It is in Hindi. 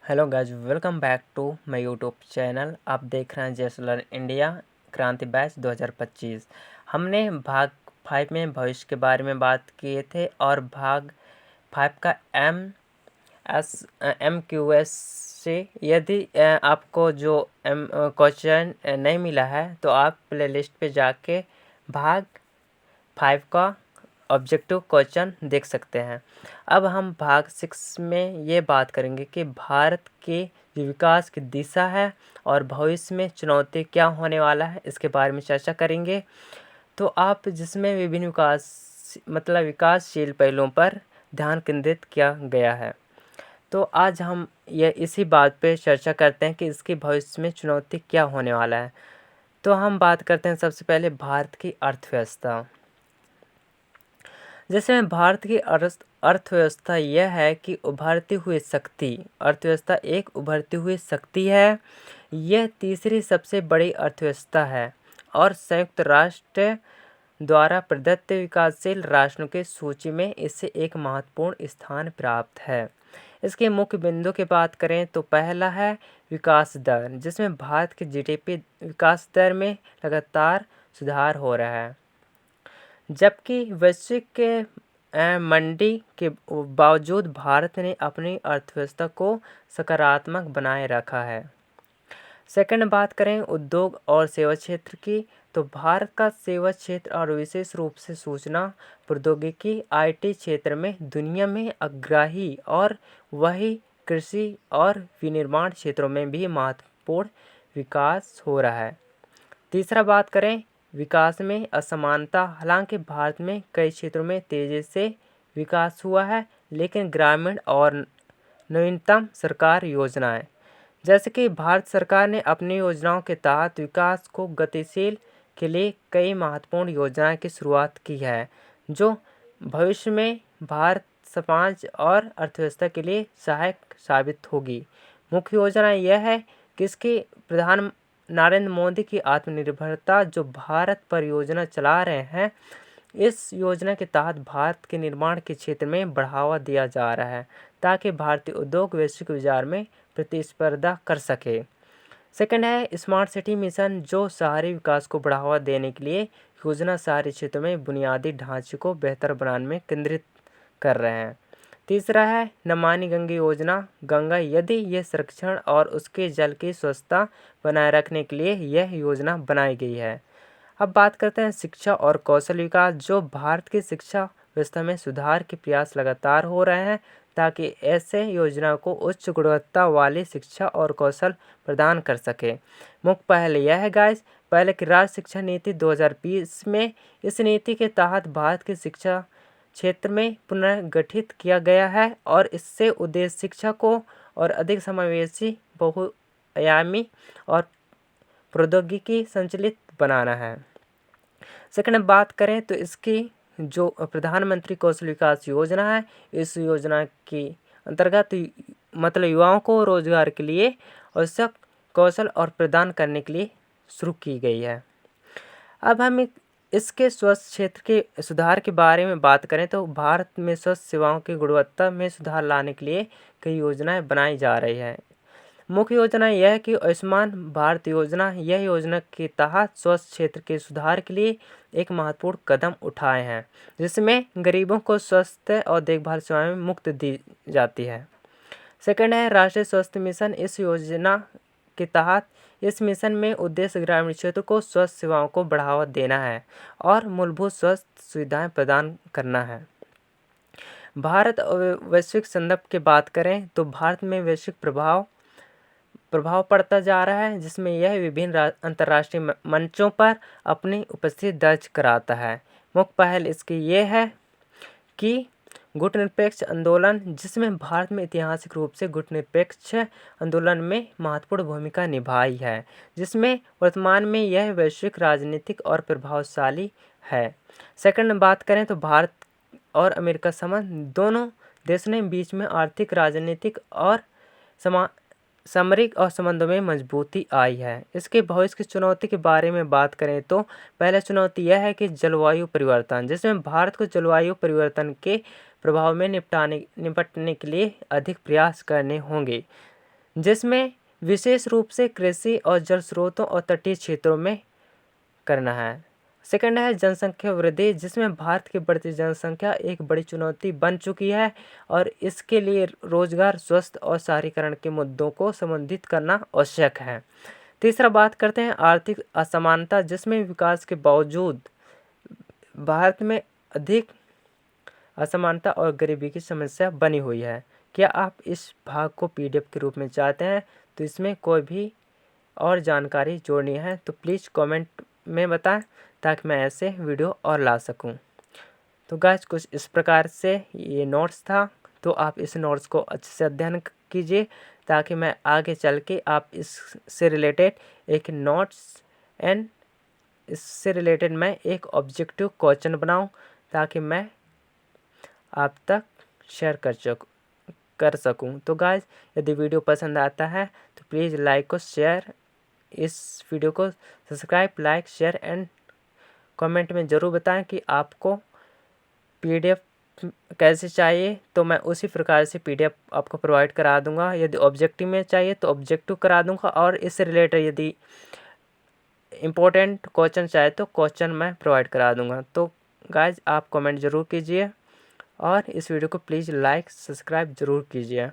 Hello guys, welcome back to my YouTube channel. आप देख रहे हैं just learn India Kranti batch 2025। हमने भाग 5 में भविष्य के बारे में बात किए थे और भाग 5 का MQS से यदि आपको जो क्वेश्चन नहीं मिला है तो आप प्लेलिस्ट पे जाके भाग 5 का ऑब्जेक्टिव क्वेश्चन देख सकते हैं। अब हम भाग 6 में ये बात करेंगे कि भारत के जो विकास की दिशा है और भविष्य में चुनौती क्या होने वाला है, इसके बारे में चर्चा करेंगे। तो आप जिसमें विभिन्न विकासशील पहलुओं पर ध्यान केंद्रित किया गया है। तो आज हम ये इसी बात पे चर्चा करते हैं कि इसकी भविष्य में चुनौती क्या होने वाला है। तो हम बात करते हैं सबसे पहले भारत की अर्थव्यवस्था। जैसे भारत की अर्थव्यवस्था यह है कि अर्थव्यवस्था एक उभरती हुई शक्ति है। यह तीसरी सबसे बड़ी अर्थव्यवस्था है और संयुक्त राष्ट्र द्वारा प्रदत्त विकासशील राष्ट्रों की सूची में इससे एक महत्वपूर्ण स्थान प्राप्त है। इसके मुख्य बिंदु की बात करें तो पहला है विकास दर, जिसमें भारत के जीडीपी विकास दर में लगातार सुधार हो रहा है, जबकि वैश्विक मंदी के बावजूद भारत ने अपनी अर्थव्यवस्था को सकारात्मक बनाए रखा है। सेकंड बात करें उद्योग और सेवा क्षेत्र की, तो भारत का सेवा क्षेत्र और विशेष रूप से सूचना प्रौद्योगिकी आईटी क्षेत्र में दुनिया में अग्रणी और वही कृषि और विनिर्माण क्षेत्रों में भी महत्वपूर्ण विकास हो रहा है। तीसरा बात करें विकास में असमानता, हालांकि भारत में कई क्षेत्रों में तेजी से विकास हुआ है, लेकिन ग्रामीण और नवीनतम सरकार योजनाएं, जैसे कि भारत सरकार ने अपनी योजनाओं के तहत विकास को गतिशील के लिए कई महत्वपूर्ण योजनाएं की शुरुआत की है, जो भविष्य में भारत समाज और अर्थव्यवस्था के लिए सहायक साबित होगी। मुख्य योजना यह है कि इसकी प्रधान नरेंद्र मोदी की आत्मनिर्भरता जो भारत परियोजना चला रहे हैं, इस योजना के तहत भारत के निर्माण के क्षेत्र में बढ़ावा दिया जा रहा है ताकि भारतीय उद्योग वैश्विक बाजार में प्रतिस्पर्धा कर सके। सेकंड है स्मार्ट सिटी मिशन, जो शहरी विकास को बढ़ावा देने के लिए योजना शहरी क्षेत्रों में बुनियादी ढांचे को बेहतर बनाने में केंद्रित कर रहे हैं। तीसरा है नमामि गंगे योजना, गंगा यदि यह संरक्षण और उसके जल की स्वच्छता बनाए रखने के लिए यह योजना बनाई गई है। अब बात करते हैं शिक्षा और कौशल विकास, जो भारत की शिक्षा व्यवस्था में सुधार के प्रयास लगातार हो रहे हैं ताकि ऐसे योजना को उच्च गुणवत्ता वाली शिक्षा और कौशल प्रदान कर सके। मुख्य पहल यह है गाइस, पहले की राष्ट्रीय शिक्षा नीति 2020 में इस नीति के तहत भारत की शिक्षा क्षेत्र में पुनर्गठित किया गया है और इससे उद्देश्य शिक्षा को और अधिक समावेशी, बहुआयामी और प्रौद्योगिकी संचालित बनाना है। सेकंड बात करें तो इसकी जो प्रधानमंत्री कौशल विकास योजना है, इस योजना की अंतर्गत युवाओं को रोजगार के लिए आवश्यक कौशल और प्रदान करने के लिए शुरू की गई है। अब हम इसके स्वास्थ्य क्षेत्र के सुधार के बारे में बात करें तो भारत में स्वास्थ्य सेवाओं की गुणवत्ता में सुधार लाने के लिए कई योजनाएं बनाई जा रही है। मुख्य योजना यह है कि आयुष्मान भारत योजना, यह योजना के तहत स्वास्थ्य क्षेत्र के सुधार के लिए एक महत्वपूर्ण कदम उठाए हैं, जिसमें गरीबों को स्वास्थ्य और देखभाल सेवाएं मुफ्त दी जाती है। सेकंड है राष्ट्रीय स्वास्थ्य मिशन, इस योजना के तहत इस मिशन में उद्देश्य ग्रामीण क्षेत्र को स्वास्थ्य सेवाओं को बढ़ावा देना है और मूलभूत स्वास्थ्य सुविधाएं प्रदान करना है। भारत और वैश्विक संदर्भ की बात करें तो भारत में वैश्विक प्रभाव पड़ता जा रहा है, जिसमें यह विभिन्न अंतर्राष्ट्रीय मंचों पर अपनी उपस्थिति दर्ज कराता है। मुख्य पहल इसकी ये है कि गुटनिरपेक्ष आंदोलन, जिसमें भारत में ऐतिहासिक रूप से गुटनिरपेक्ष आंदोलन में महत्वपूर्ण भूमिका निभाई है, जिसमें वर्तमान में यह वैश्विक राजनीतिक और प्रभावशाली है। सेकंड बात करें तो भारत और अमेरिका संबंध, दोनों देशों के बीच में आर्थिक, राजनीतिक और सामरिक और संबंधों में मजबूती आई है। इसके भविष्य की चुनौती के बारे में बात करें तो पहला चुनौती यह है कि जलवायु परिवर्तन, जिसमें भारत को जलवायु परिवर्तन के प्रभाव में निपटने के लिए अधिक प्रयास करने होंगे। जिसमें विशेष रूप से कृषि और जल स्रोतों और तटीय क्षेत्रों में करना है। सेकंड है जनसंख्या वृद्धि, जिसमें भारत की बढ़ती जनसंख्या एक बड़ी चुनौती बन चुकी है और इसके लिए रोजगार, स्वास्थ्य और शहरीकरण के मुद्दों को संबोधित करना आवश्यक है। तीसरा बात करते हैं आर्थिक असमानता, जिसमें विकास के बावजूद भारत में अधिक असमानता और गरीबी की समस्या बनी हुई है। क्या आप इस भाग को पीडीएफ के रूप में चाहते हैं तो इसमें कोई भी और जानकारी जोड़नी है तो प्लीज़ कमेंट में बताएं ताकि मैं ऐसे वीडियो और ला सकूं। तो गाइस कुछ इस प्रकार से ये नोट्स था, तो आप इस नोट्स को अच्छे से अध्ययन कीजिए ताकि मैं आगे चल के आप इससे रिलेटेड एक नोट्स एंड इससे रिलेटेड मैं एक ऑब्जेक्टिव क्वेश्चन बनाऊं ताकि मैं आप तक शेयर कर सकूं। तो गाइस यदि वीडियो पसंद आता है तो प्लीज़ लाइक और शेयर इस वीडियो को, subscribe, like, share and comment में ज़रूर बताएं कि आपको पीडीएफ कैसे चाहिए, तो मैं उसी प्रकार से पीडीएफ आपको प्रोवाइड करा दूंगा। यदि ऑब्जेक्टिव में चाहिए तो ऑब्जेक्टिव करा दूंगा और इससे रिलेटेड यदि इम्पोर्टेंट क्वेश्चन चाहे तो क्वेश्चन मैं प्रोवाइड करा दूंगा। तो गाइज आप कमेंट ज़रूर कीजिए और इस वीडियो को प्लीज़ लाइक, सब्सक्राइब ज़रूर कीजिए।